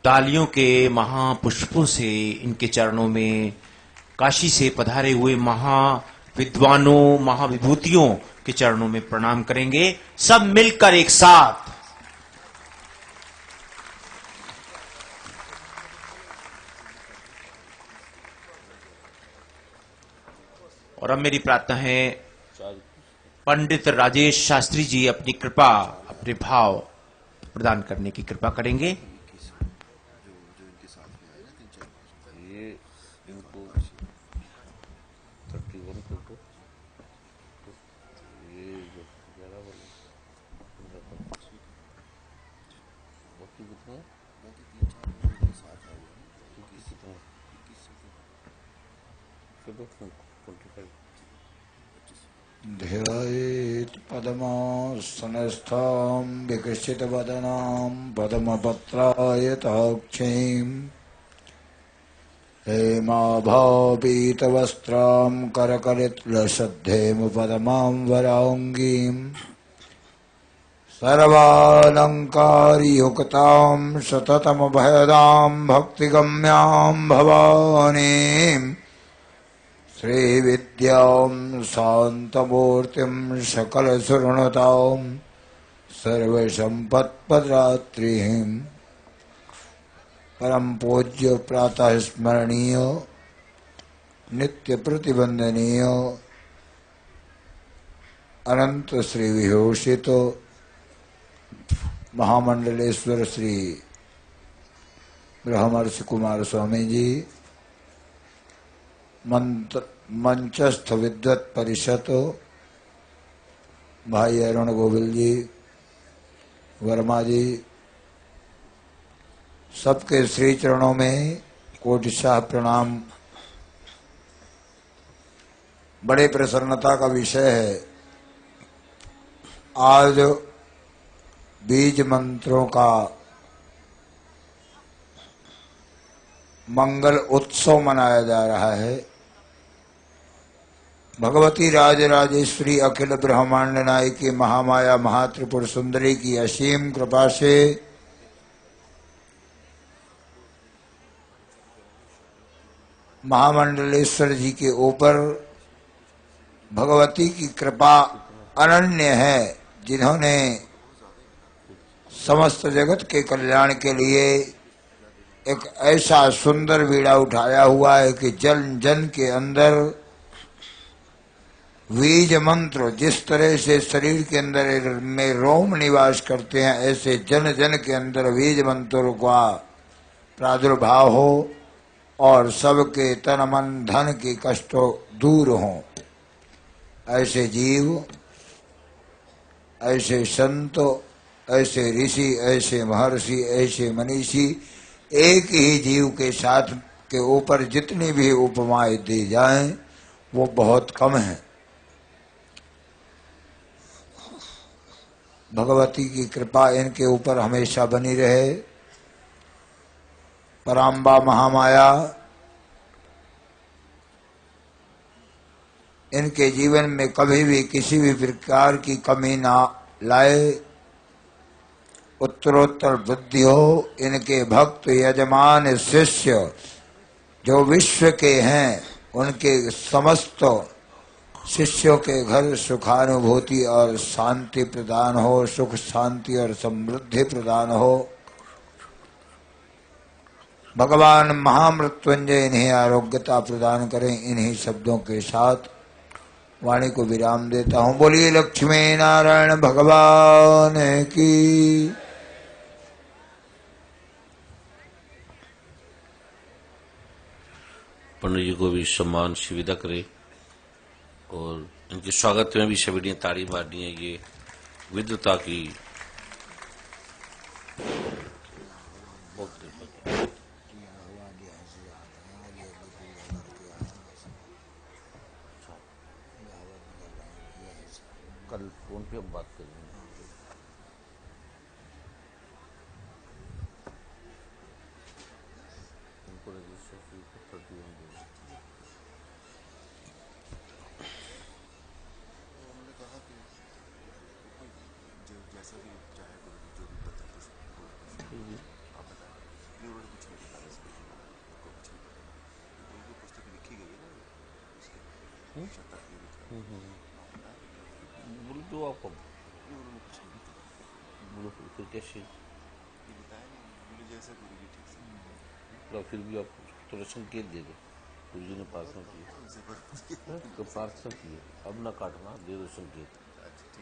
तालियों के महापुष्पों से इनके चरणों में काशी से पधारे हुए महाविद्वानों महाविभूतियों के चरणों में प्रणाम करेंगे सब मिलकर एक साथ। और अब मेरी प्रार्थना है पंडित राजेश शास्त्री जी अपनी कृपा अपने भाव प्रदान करने की कृपा करेंगे। ध्यायेत् पद्मासनस्थां विकसितवदनां पद्मपत्रायताक्षीं हेमाभापीतवस्त्रां करकलितलसद्धेमपदमां वराङ्गीं सर्वालङ्कारयुक्तां सततमभयदां भक्तिगम्यां भवानीं श्रीविद्यां शान्तमूर्तिं सकलसुरनुतां सर्वसम्पत्प्रदात्रीं परम पूज्य प्रातः स्मरणीय नित्य प्रतिबंधनीय अनंत श्री विभूषित महामंडलेश्वर श्री ब्रह्मर्षि कुमार स्वामी जी, मंचस्थ विद्वत परिषद भाई अरुण गोविल जी, वर्मा जी, सबके श्री चरणों में कोटिशाह प्रणाम। बड़े प्रसन्नता का विषय है। आज बीज मंत्रों का मंगल उत्सव मनाया जा रहा है। भगवती राजराजेश्वरी अखिल ब्रह्मांड नायकी महामाया महात्रिपुर सुंदरी की असीम कृपा से महामंडलेश्वर जी के ऊपर भगवती की कृपा अनन्य है, जिन्होंने समस्त जगत के कल्याण के लिए एक ऐसा सुंदर बीड़ा उठाया हुआ है कि जन जन के अंदर बीज मंत्र, जिस तरह से शरीर के अंदर में रोम निवास करते हैं, ऐसे जन जन के अंदर बीज मंत्रों का प्रादुर्भाव हो और सबके तन मन धन के कष्टों दूर हों। ऐसे जीव, ऐसे संत, ऐसे ऋषि, ऐसे महर्षि, ऐसे मनीषी एक ही जीव के साथ के ऊपर जितनी भी उपमाएं दी जाएं वो बहुत कम है। भगवती की कृपा इनके ऊपर हमेशा बनी रहे। पराम्बा महामाया इनके जीवन में कभी भी किसी भी प्रकार की कमी ना लाए, उत्तरोत्तर वृद्धि हो। इनके भक्त यजमान शिष्य जो विश्व के हैं, उनके समस्त शिष्यों के घर सुखानुभूति और शांति प्रदान हो, सुख शांति और समृद्धि प्रदान हो। भगवान महामृत्युंजय इन्हें आरोग्यता प्रदान करें। इन्हीं शब्दों के साथ वाणी को विराम देता हूँ। बोलिए लक्ष्मी नारायण भगवान की। पंडित जी को भी सम्मान से विदा करे और इनके स्वागत में भी सभी ने ताड़ी मारनी है। ये विद्वता की कल फोन पे हम बात करेंगे। उनको रजिस्टर फी को 31 देंगे। उन्होंने कहा कि जैसा भी चाहे जो भी पत्र आप बताएं। बोलो जो आपको बोलो फिर कैसे तो फिर भी आप थोड़ा संकेत दे दो गुरु जी ने प्रार्थना की तो प्रार्थना की है अब ना काटना दे दो संकेत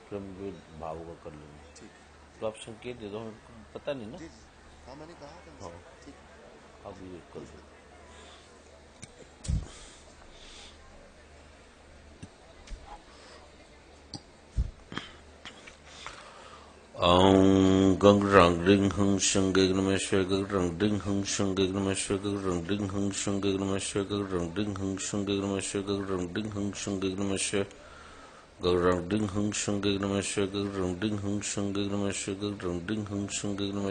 फिर हम जो भाव का कर लेंगे तो आप संकेत दे दो हमें पता नहीं ना हाँ मैंने कहा था हाँ ठीक आप ये कर दो गंग रंग डिंग हंग शंग नमेश्वर गंग रंग डिंग हंग शंग नमेश्वर गंग रंग डिंग हंग शंग नमेश्वर गंग रंग डिंग हंग शंग नमेश्वर गंग रंग डिंग हंग शंग नमेश्वर गंग रंग डिंग हंग शंग नमेश्वर गंग रंग डिंग हंग शंग नमेश्वर गंग रंग डिंग हंग शंग नमेश्वर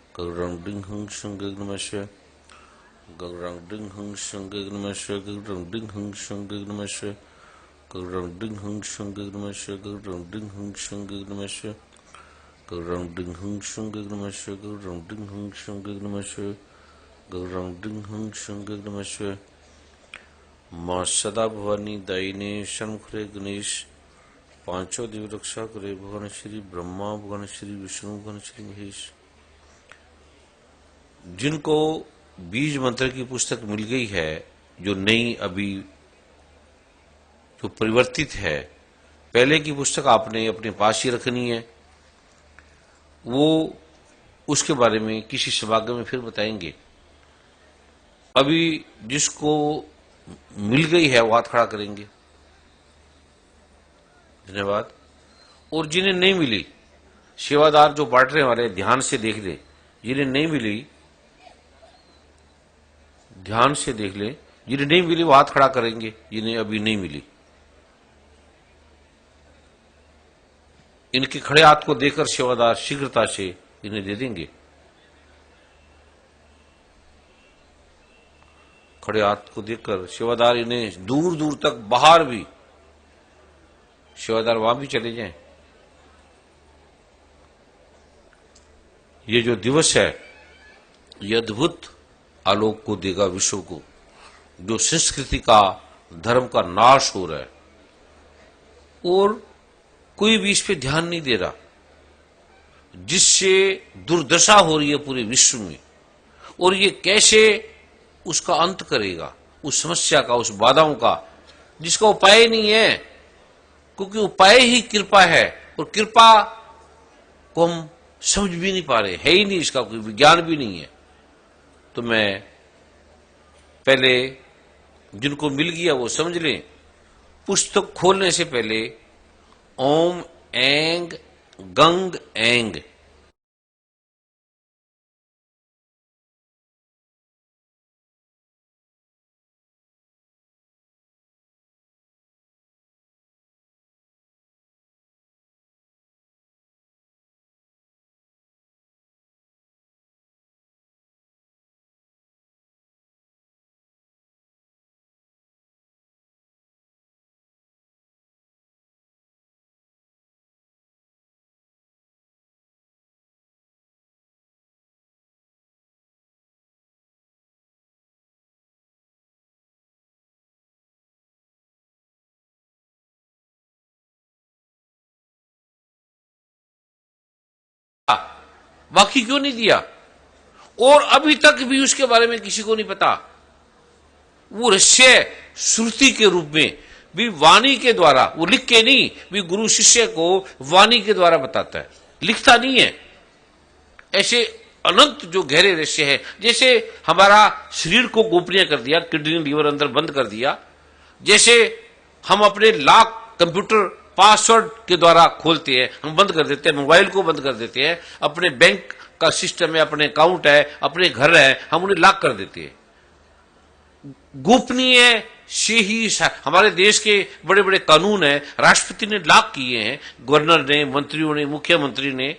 गंग रंग डिंग हंग शंग नमेश्वर गंग रंग डिंग हंग शंग नमेश्वर गंग रंग डिंग हंग शंग नमेश्वर गंग रंग डिंग हंग शंग नमेश्वर गंग रंग डिंग हंग शंग नमेश्वर गौरंग डिंग हंग शंग नमस्कार गौरंग डिंग हंग शंग नमस्कार गौरंग डिंग हंग शंग नमस्कार माँ सदा भवानी दायिनी शंखरे गणेश पांचों दिव्य रक्षा करे भगवान श्री ब्रह्मा भगवान श्री विष्णु भगवान श्री महेश। जिनको बीज मंत्र की पुस्तक मिल गई है जो नई अभी जो परिवर्तित है, पहले की पुस्तक आपने अपने पास ही रखनी है, वो उसके बारे में किसी सभागम में फिर बताएंगे। अभी जिसको मिल गई है वो हाथ खड़ा करेंगे, धन्यवाद। और जिन्हें नहीं मिली, सेवादार जो बांटने वाले ध्यान से देख ले, जिन्हें नहीं मिली ध्यान से देख ले, जिन्हें नहीं मिली वो हाथ खड़ा करेंगे, जिन्हें अभी नहीं मिली। इनके खड़े हाथ को देकर सेवादार शीघ्रता से इन्हें दे देंगे। खड़े हाथ को देखकर सेवादार इन्हें दूर दूर तक, बाहर भी सेवादार वहां भी चले जाएं। ये जो दिवस है ये अद्भुत आलोक को देगा विश्व को। जो संस्कृति का, धर्म का नाश हो रहा है और कोई भी इस पे ध्यान नहीं दे रहा, जिससे दुर्दशा हो रही है पूरे विश्व में, और ये कैसे उसका अंत करेगा, उस समस्या का, उस बाधाओं का, जिसका उपाय नहीं है, क्योंकि उपाय ही कृपा है और कृपा को हम समझ भी नहीं पा रहे, है ही नहीं, इसका कोई विज्ञान भी नहीं है। तो मैं पहले जिनको मिल गया वो समझ लें, पुस्तक खोलने से पहले ओम एंग गंग एंग बाकी क्यों नहीं दिया, और अभी तक भी उसके बारे में किसी को नहीं पता। वो रहस्य श्रुति के रूप में भी वाणी के द्वारा, वो लिख के नहीं, भी गुरु शिष्य को वाणी के द्वारा बताता है, लिखता नहीं है। ऐसे अनंत जो गहरे रहस्य है, जैसे हमारा शरीर को गोपनीय कर दिया, किडनी लीवर अंदर बंद कर दिया, जैसे हम अपने लाख कंप्यूटर पासवर्ड के द्वारा खोलते हैं, हम बंद कर देते हैं, मोबाइल को बंद कर देते हैं, अपने बैंक का सिस्टम है, अपने अकाउंट है, अपने घर है, हम उन्हें लॉक कर देते हैं। गोपनीय से ही हमारे देश के बड़े बड़े कानून है, राष्ट्रपति ने लॉक किए हैं, गवर्नर ने, मंत्रियों ने, मुख्यमंत्री ने,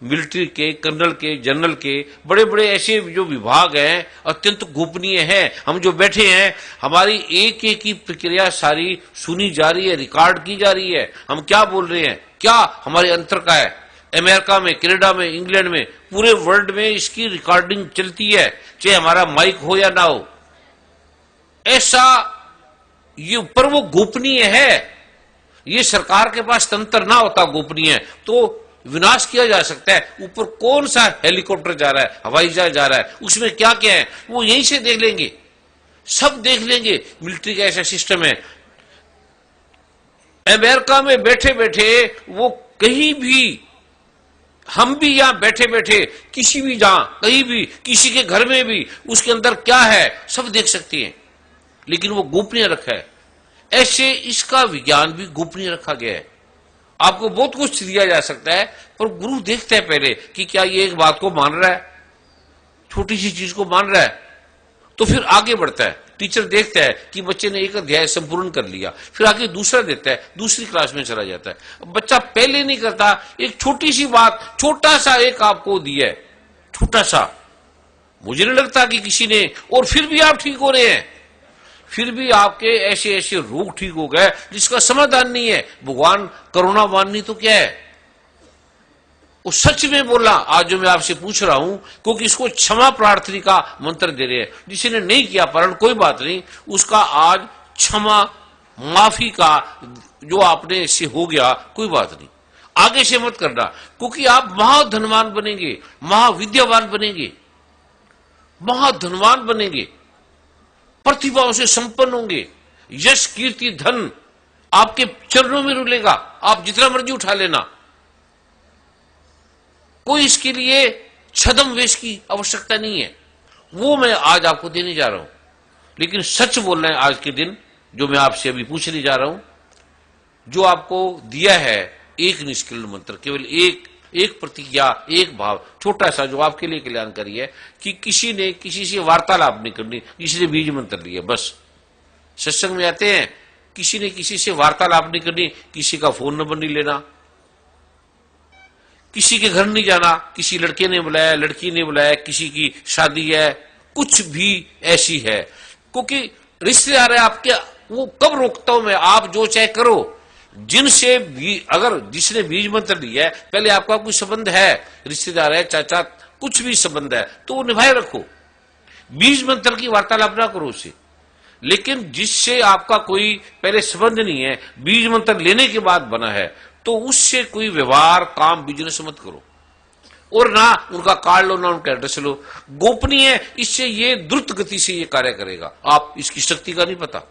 मिलिट्री के, कर्नल के, जनरल के, बड़े बड़े ऐसे जो विभाग हैं अत्यंत गोपनीय है। हम जो बैठे हैं, हमारी एक एक की प्रक्रिया सारी सुनी जा रही है, रिकॉर्ड की जा रही है, हम क्या बोल रहे हैं, क्या हमारे अंतर का है, अमेरिका में, कनाडा में, इंग्लैंड में, पूरे वर्ल्ड में इसकी रिकॉर्डिंग चलती है, चाहे हमारा माइक हो या ना हो। ऐसा ये पर वो गोपनीय है। ये सरकार के पास तंत्र ना होता गोपनीय तो विनाश किया जा सकता है। ऊपर कौन सा हेलीकॉप्टर जा रहा है, हवाई जहाज जा रहा है, उसमें क्या क्या है, वो यहीं से देख लेंगे, सब देख लेंगे। मिलिट्री का ऐसा सिस्टम है। अमेरिका में बैठे बैठे वो कहीं भी, हम भी यहां बैठे बैठे किसी भी जहां कहीं भी किसी के घर में भी उसके अंदर क्या है सब देख सकती हैं, लेकिन वो गोपनीय रखा है। ऐसे इसका विज्ञान भी गोपनीय रखा गया है। आपको बहुत कुछ दिया जा सकता है, पर गुरु देखते हैं पहले कि क्या ये एक बात को मान रहा है, छोटी सी चीज को मान रहा है, तो फिर आगे बढ़ता है। टीचर देखता है कि बच्चे ने एक अध्याय संपूर्ण कर लिया, फिर आगे दूसरा देता है, दूसरी क्लास में चला जाता है। बच्चा पहले नहीं करता, एक छोटी सी बात, छोटा सा एक आपको दिया है, छोटा सा, मुझे नहीं लगता कि किसी ने, और फिर भी आप ठीक हो रहे हैं, फिर भी आपके ऐसे ऐसे रोग ठीक हो गए जिसका समाधान नहीं है। भगवान करुणावान नहीं तो क्या है? वो सच में बोला आज जो मैं आपसे पूछ रहा हूं, क्योंकि इसको क्षमा प्रार्थना का मंत्र दे रहे हैं। जिसने नहीं किया पारण कोई बात नहीं, उसका आज क्षमा माफी का जो आपने से हो गया कोई बात नहीं, आगे से मत करना, क्योंकि आप महाधनवान बनेंगे, महाविद्यावान बनेंगे, महाधनवान बनेंगे, प्रतिभाओं से संपन्न होंगे, यश कीर्ति धन आपके चरणों में रुलेगा। आप जितना मर्जी उठा लेना, कोई इसके लिए छदम वेश की आवश्यकता नहीं है। वो मैं आज आपको देने जा रहा हूं, लेकिन सच बोलना है आज के दिन जो मैं आपसे अभी पूछने जा रहा हूं, जो आपको दिया है एक निष्कलन मंत्र, केवल एक प्रतिज्ञा, एक भाव, छोटा सा जो आपके लिए कल्याणकारी है कि किसी ने किसी से वार्तालाप नहीं करनी, किसी ने बीज मंत्र लिया बस। सत्संग में आते हैं, किसी ने किसी से वार्तालाप नहीं करनी, किसी का फोन नंबर नहीं लेना, किसी के घर नहीं जाना, किसी लड़के ने बुलाया, लड़की ने बुलाया, किसी की शादी है, कुछ भी ऐसी है, क्योंकि रिश्तेदार है आपके, वो कब रोकता हूं मैं, आप जो चाहे करो। जिनसे भी अगर जिसने बीज मंत्र लिया है, पहले आपका कोई संबंध है, रिश्तेदार है, चाचा, कुछ भी संबंध है तो वो निभाए रखो, बीज मंत्र की वार्तालाप ना करो उससे। लेकिन जिससे आपका कोई पहले संबंध नहीं है, बीज मंत्र लेने के बाद बना है, तो उससे कोई व्यवहार काम बिजनेस मत करो, और ना उनका कार्ड लो, ना उनका एड्रेस लो, गोपनीय है। इससे ये द्रुत गति से ये कार्य करेगा, आप इसकी शक्ति का नहीं पता।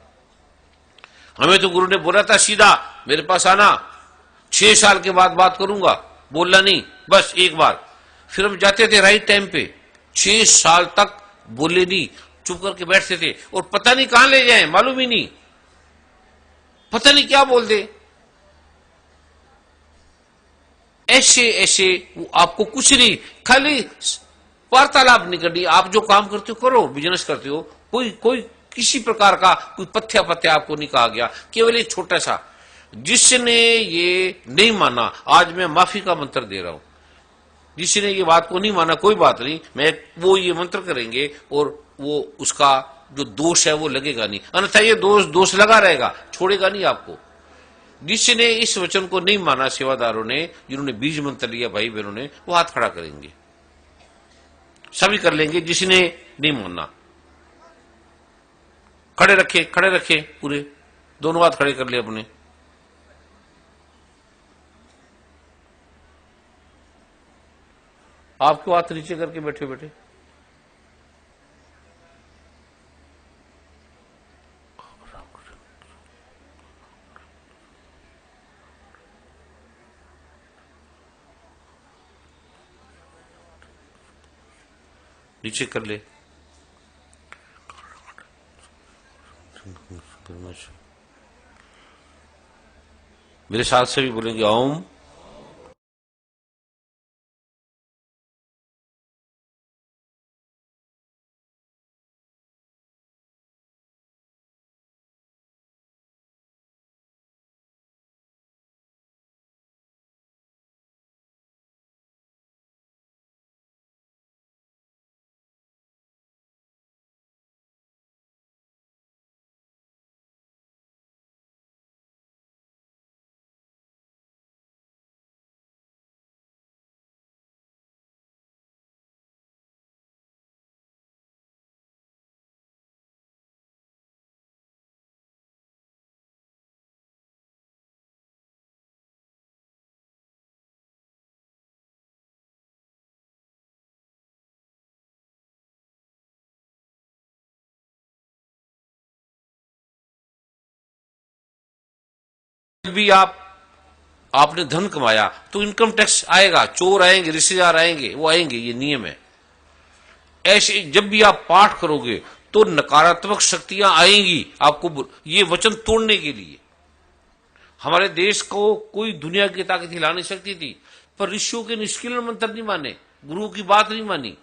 हमें तो गुरु ने बोला था सीधा मेरे पास आना, 6 साल के बाद बात करूंगा, बोलना नहीं, बस एक बार। फिर हम जाते थे राइट टाइम पे, 6 साल तक बोले नहीं, चुप करके बैठते थे, और पता नहीं कहां ले जाए, मालूम ही नहीं, पता नहीं क्या बोल दे। ऐसे ऐसे आपको कुछ नहीं, खाली वार्तालाप नहीं करनी, आप जो काम करते हो करो, बिजनेस करते हो, कोई कोई किसी प्रकार का कोई पथ्या पथ्या आपको नहीं कहा गया, केवल एक छोटा सा। जिसने ये नहीं माना, आज मैं माफी का मंत्र दे रहा हूं, जिसने ये बात को नहीं माना कोई बात नहीं, मैं वो ये मंत्र करेंगे और वो उसका जो दोष है वो लगेगा नहीं, अन्यथा ये दोष लगा रहेगा, छोड़ेगा नहीं आपको। जिसने इस वचन को नहीं माना, सेवादारों ने जिन्होंने बीज मंत्र लिया, भाई बहनों ने, वो हाथ खड़ा करेंगे, सभी कर लेंगे। जिसने नहीं माना खड़े रखे पूरे, दोनों हाथ खड़े कर लिए अपने। आपको हाथ नीचे करके बैठे बैठे नीचे कर ले। मेरे साथ से भी बोलेंगे ओम भी आपने धन कमाया तो इनकम टैक्स आएगा, चोर आएंगे, रिश्तेदार आएंगे, वो आएंगे, ये नियम है। ऐसे जब भी आप पाठ करोगे तो नकारात्मक शक्तियां आएंगी आपको, ये वचन तोड़ने के लिए। हमारे देश को कोई दुनिया की ताकत हिला नहीं सकती थी, पर ऋषियों के निष्किलन मंत्र नहीं माने, गुरु की बात नहीं मानी।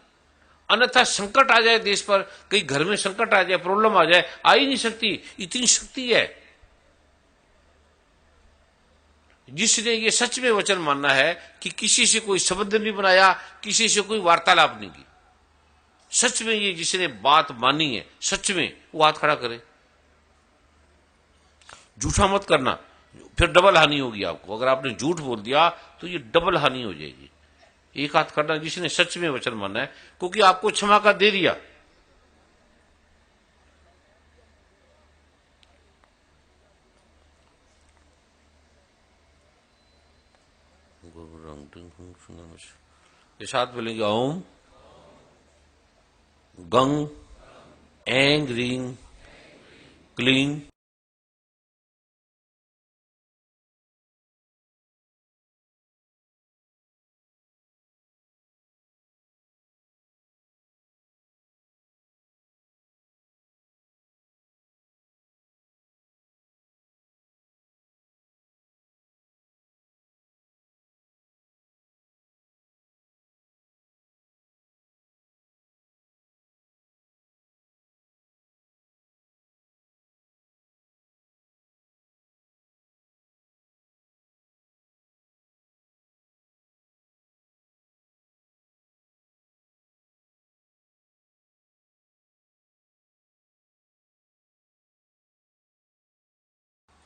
अन्यथा संकट आ जाए देश पर, कहीं घर में संकट आ जाए, प्रॉब्लम आ जाए, आ ही नहीं सकती, इतनी शक्ति है। जिसने ये सच में वचन मानना है कि किसी से कोई संबंध नहीं बनाया, किसी से कोई वार्तालाप नहीं की, सच में ये जिसने बात मानी है सच में, वो हाथ खड़ा करे। झूठा मत करना, फिर डबल हानि होगी आपको। अगर आपने झूठ बोल दिया तो ये डबल हानि हो जाएगी। एक हाथ करना जिसने सच में वचन माना है, क्योंकि आपको क्षमा का दे दिया। ये साथ बोलेंगे ओम गंग एंग रींग क्लीं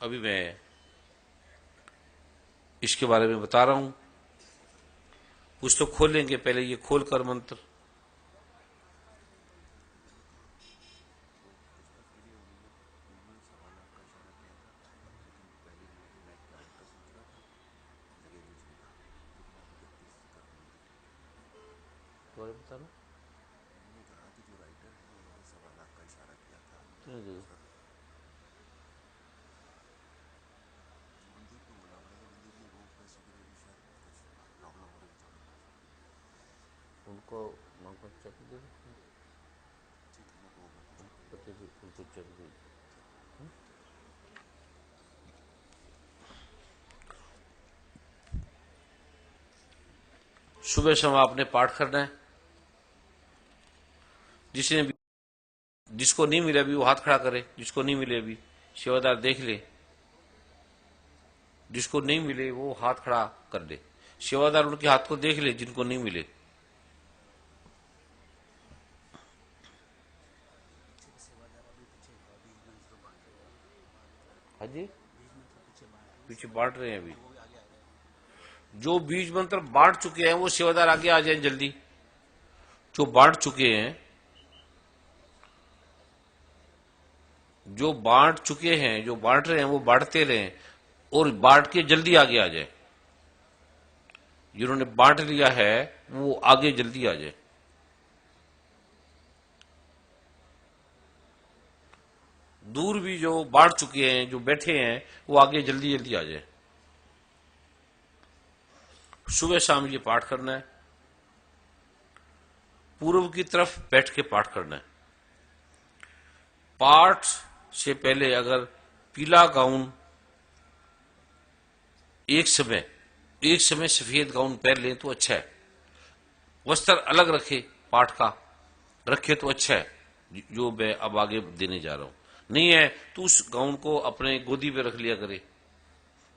अभी मैं इसके बारे में बता रहा हूं। कुछ तो खोलेंगे, पहले ये खोल कर मंत्र। बताना उनको चेक दे, उनको चेक दे। सुबह शाम आपने पाठ करना है। जिसको नहीं मिले अभी वो हाथ खड़ा करे, जिसको नहीं मिले अभी सेवादार देख ले, जिसको नहीं मिले वो हाथ खड़ा कर दे। सेवादार उनके हाथ को देख ले जिनको नहीं मिले। हाँ जी, पीछे बांट रहे हैं अभी। जो बीज मंत्र बांट चुके हैं वो सेवादार आगे आ जाए जल्दी। जो बांट चुके हैं, जो बांट चुके हैं, जो बांट रहे हैं वो बांटते रहें और बांट के जल्दी आगे आ जाए। जिन्होंने बांट लिया है वो आगे जल्दी आ जाए। दूर भी जो बांट चुके हैं, जो बैठे हैं, वो आगे जल्दी जल्दी आ जाए। सुबह शाम ये पाठ करना है। पूर्व की तरफ बैठ के पाठ करना है। पाठ से पहले अगर पीला गाउन एक समय सफेद गाउन पहन लें तो अच्छा है। वस्त्र अलग रखे, पाठ का रखे तो अच्छा है, जो मैं अब आगे देने जा रहा हूं। नहीं है तो उस गाउन को अपने गोदी पे रख लिया करे।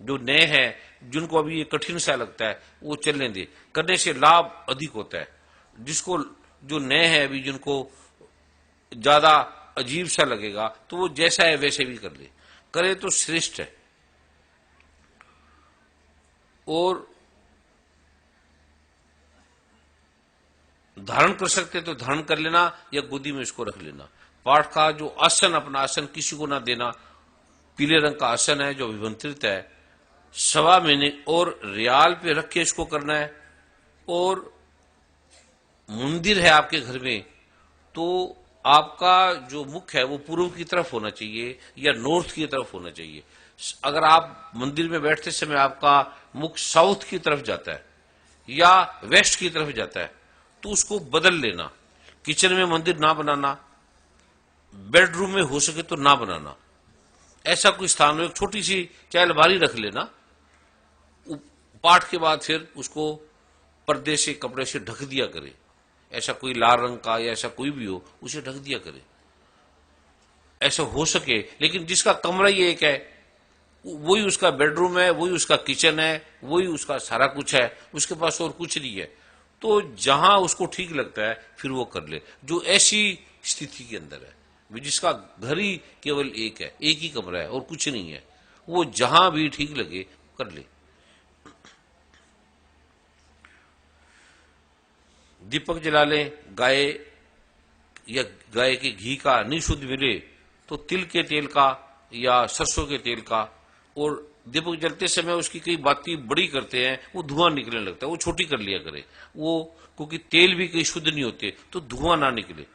जो नए हैं, जिनको अभी ये कठिन सा लगता है, वो चलने दे, करने से लाभ अधिक होता है। जिसको जो नए हैं अभी, जिनको ज्यादा अजीब सा लगेगा, तो वो जैसा है वैसे भी कर ले, करे तो श्रेष्ठ है। और धारण कर सकते तो धारण कर लेना या गोदी में इसको रख लेना। पाठ का जो आसन, अपना आसन किसी को ना देना। पीले रंग का आसन है जो अभिमंत्रित है, 1.25 महीने और रियाल पे रख के इसको करना है। और मंदिर है आपके घर में तो आपका जो मुख है वो पूर्व की तरफ होना चाहिए या नॉर्थ की तरफ होना चाहिए। अगर आप मंदिर में बैठते समय आपका मुख साउथ की तरफ जाता है या वेस्ट की तरफ जाता है तो उसको बदल लेना। किचन में मंदिर ना बनाना, बेडरूम में हो सके तो ना बनाना। ऐसा कोई स्थान में एक छोटी सी चाहे अलमारी रख लेना, पाठ के बाद फिर उसको पर्दे से, कपड़े से ढक दिया करे। ऐसा कोई लाल रंग का या ऐसा कोई भी हो उसे ढक दिया करे, ऐसा हो सके। लेकिन जिसका कमरा ही एक है, वही उसका बेडरूम है, वही उसका किचन है, वही उसका सारा कुछ है, उसके पास और कुछ नहीं है, तो जहां उसको ठीक लगता है फिर वो कर ले। जो ऐसी स्थिति के अंदर है, जिसका घर ही केवल एक है, एक ही कमरा है और कुछ नहीं है, वो जहां भी ठीक लगे कर ले। दीपक जला लें, गाय या गाय के घी का नहीं शुद्ध मिले तो तिल के तेल का या सरसों के तेल का। और दीपक जलते समय उसकी कई बाती बड़ी करते हैं, वो धुआं निकलने लगता है, वो छोटी कर लिया करे वो, क्योंकि तेल भी कई शुद्ध नहीं होते तो धुआं ना निकले।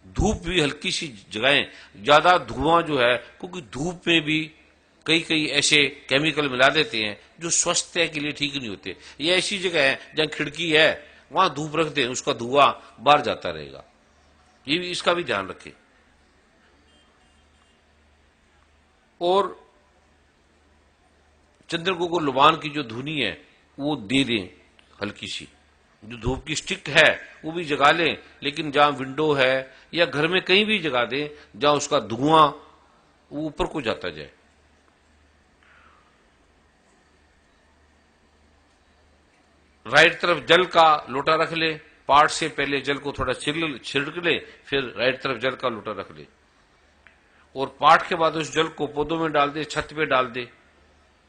धूप भी हल्की सी जगाएं, ज्यादा धुआं जो है, क्योंकि धूप में भी कई कई ऐसे केमिकल मिला देते हैं जो स्वास्थ्य के लिए ठीक नहीं होते। ये ऐसी जगह है जहां खिड़की है वहां धूप रख दें, उसका धुआं बाहर जाता रहेगा। ये भी, इसका भी ध्यान रखें। और चंद्रको को लुबान की जो धुनी है वो दे दें हल्की सी। जो धूप की स्टिक है वो भी जगा लें, लेकिन जहां विंडो है या घर में कहीं भी जगा दें जहां उसका धुआं वो ऊपर को जाता जाए। राइट तरफ जल का लोटा रख ले, पाठ से पहले जल को थोड़ा छिड़क ले, फिर राइट तरफ जल का लोटा रख ले और पाठ के बाद उस जल को पौधों में डाल दे, छत पे डाल दे।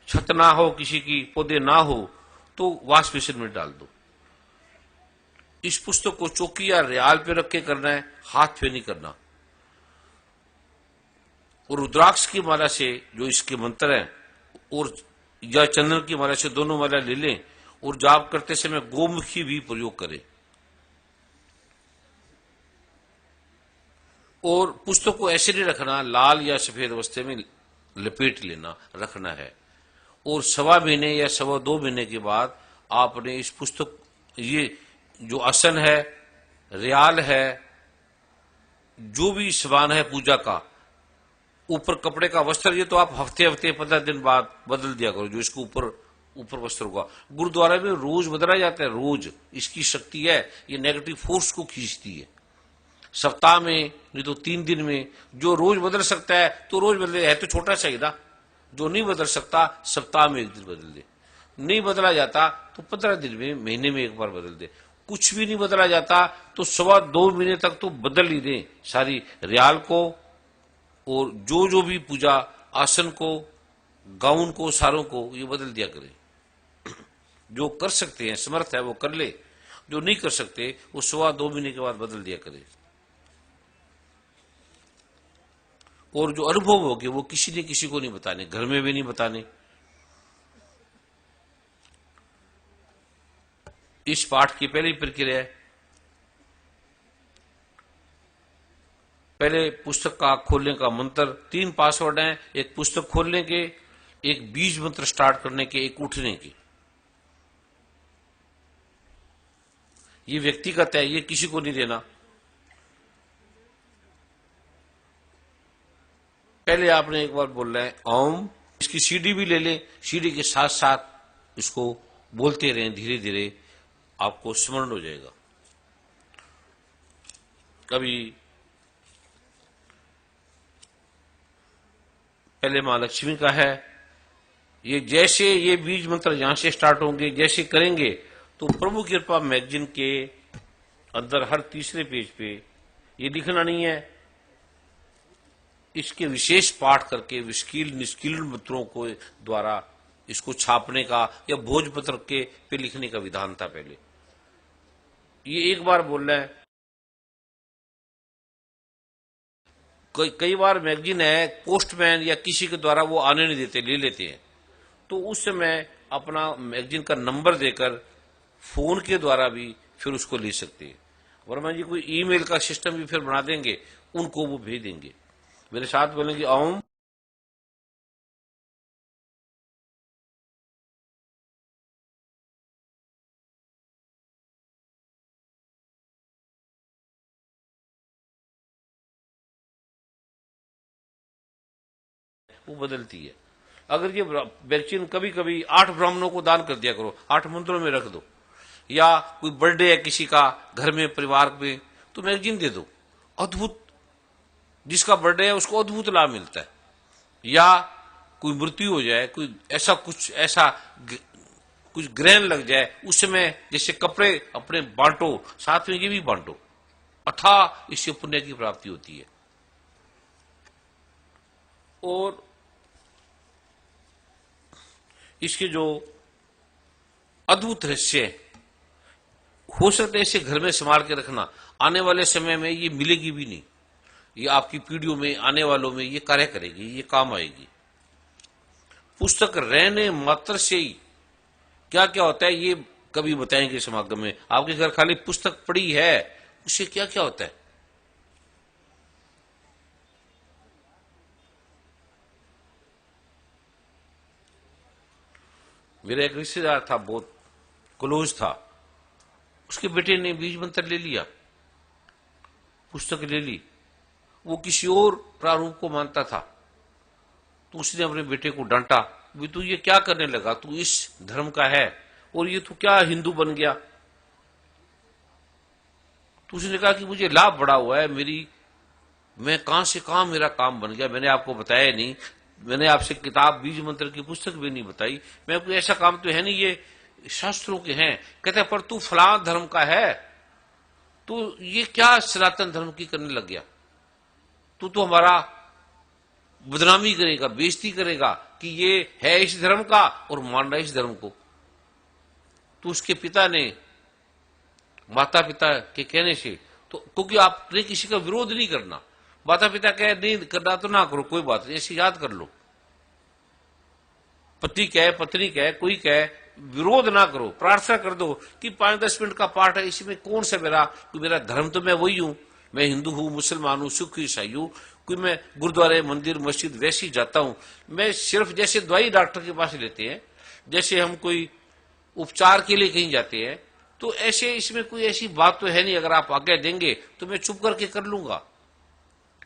छत ना हो किसी की, पौधे ना हो तो वॉश बेसिन में डाल दो। इस पुस्तक को चौकी या रियाल पे रख के करना है, हाथ पे नहीं करना। और रुद्राक्ष की माला से जो इसके मंत्र हैं और या चंदन की माला से दोनों माला ले लें और जाप करते समय गोमुखी भी प्रयोग करें। और पुस्तक को ऐसे नहीं रखना, लाल या सफेद अवस्थे में लपेट लेना, रखना है। और 1.25 महीने या 2.25 महीने के बाद आपने इस पुस्तक, ये जो आसन है, रियाल है, जो भी सामान है पूजा का, ऊपर कपड़े का वस्त्र, ये तो आप हफ्ते हफ्ते 15 दिन बाद बदल दिया करो। जो इसको ऊपर वस्त्र होगा, गुरुद्वारा में रोज बदला जाता है, रोज। इसकी शक्ति है, ये नेगेटिव फोर्स को खींचती है। सप्ताह में नहीं तो 3 दिन में, जो रोज बदल सकता है तो रोज बदले, है तो छोटा सा ही ना। जो नहीं बदल सकता सप्ताह में 1 दिन बदल दे, नहीं बदला जाता तो 15 दिन में, महीने में 1 बार बदल दे। कुछ भी नहीं बदला जाता तो 2.25 महीने तक तो बदल ही दें सारी रियाल को। और जो भी पूजा आसन को, गाउन को, सारों को ये बदल दिया करें। जो कर सकते हैं, समर्थ है वो कर ले, जो नहीं कर सकते वो 2.25 महीने के बाद बदल दिया करें। और जो अनुभव हो गए वो किसी ने किसी को नहीं बताने, घर में भी नहीं बताने। इस पाठ की पहली प्रक्रिया है, पहले पुस्तक का खोलने का मंत्र, 3 पासवर्ड हैं, एक पुस्तक खोलने के, एक बीज मंत्र स्टार्ट करने के, एक उठने के। ये व्यक्तिगत है, ये किसी को नहीं देना। पहले आपने एक बार बोलना है ओम। इसकी सीडी भी ले लें, सीडी के साथ साथ इसको बोलते रहें, धीरे धीरे आपको स्मरण हो जाएगा। कभी पहले मां लक्ष्मी का है। ये जैसे ये बीज मंत्र यहां से स्टार्ट होंगे, जैसे करेंगे तो प्रभु कृपा मैगजीन के अंदर हर तीसरे पेज पे ये लिखना नहीं है, इसके विशेष पाठ करके विस्कील निष्कीर्ण मंत्रों को द्वारा इसको छापने का या भोजपत्र के पे लिखने का विधान था पहले। ये एक बार बोलना है। कई बार मैगजीन है, पोस्टमैन या किसी के द्वारा वो आने नहीं देते, ले लेते हैं, तो उस समय अपना मैगजीन का नंबर देकर फोन के द्वारा भी फिर उसको ले सकते हैं। वर्मा जी कोई ईमेल का सिस्टम भी फिर बना देंगे, उनको वो भेज देंगे। मेरे साथ बोलेंगे ओम। वो बदलती है। अगर ये वैक्सीन कभी कभी 8 ब्राह्मणों को दान कर दिया करो, 8 मंत्रों में रख दो, या कोई बर्थडे है किसी का घर में परिवार में तो मैगजीन दे दो, अद्भुत, जिसका बर्थडे है उसको अद्भुत लाभ मिलता है। या कोई मृत्यु हो जाए, कोई ऐसा कुछ ग्रहण लग जाए, उस समय जैसे कपड़े अपने बांटो, साथ में ये भी बांटो, अथाह इससे पुण्य की प्राप्ति होती है। और इसके जो अद्भुत रहस्य हो सकते इसे घर में संभाल के रखना, आने वाले समय में ये मिलेगी भी नहीं, ये आपकी पीढ़ियों में, आने वालों में ये कार्य करेगी, ये काम आएगी। पुस्तक रहने मात्र से ही क्या क्या होता है ये कभी बताएंगे समागम में। आपके घर खाली पुस्तक पड़ी है, उससे क्या क्या होता है। मेरा एक रिश्तेदार था, बहुत क्लोज था, उसके बेटे ने बीज मंत्र ले लिया, पुस्तक ले ली, वो किसी और प्रारूप को मानता था, तो उसने अपने बेटे को डांटा, भी तू ये क्या करने लगा, तू इस धर्म का है और ये तू क्या हिंदू बन गया। तो उसने कहा कि मुझे लाभ बड़ा हुआ है, मैं कहां से कहां मेरा काम बन गया, मैंने आपको बताया नहीं, मैंने आपसे किताब बीज मंत्र की पुस्तक भी नहीं बताई, मैं कोई ऐसा काम तो है नहीं, ये शास्त्रों के हैं। कहते पर तू फलां धर्म का है, तो ये क्या सनातन धर्म की करने लग गया, तू तो हमारा बदनामी करेगा, बेइज्जती करेगा कि ये है इस धर्म का और मान रहा है इस धर्म को। तो उसके पिता ने, माता पिता के कहने से, तो क्योंकि आपने किसी का विरोध नहीं करना, माता पिता कहे नहीं करना तो ना करो, कोई बात नहीं, ऐसे याद कर लो, पति कहे पत्नी कहे कोई कहे, विरोध ना करो, प्रार्थना कर दो कि 5-10 मिनट का पाठ है, इसमें कौन सा मेरा धर्म तो मैं वही हूं, मैं हिंदू हूं, मुसलमान हूं, सिख ईसाई हूं, कोई मैं गुरुद्वारे मंदिर मस्जिद वैसे ही जाता हूं, मैं सिर्फ जैसे दवाई डॉक्टर के पास लेते हैं, जैसे हम कोई उपचार के लिए कहीं जाते हैं, तो ऐसे इसमें कोई ऐसी बात तो है नहीं, अगर आप आज्ञा देंगे तो मैं चुप करके कर लूंगा,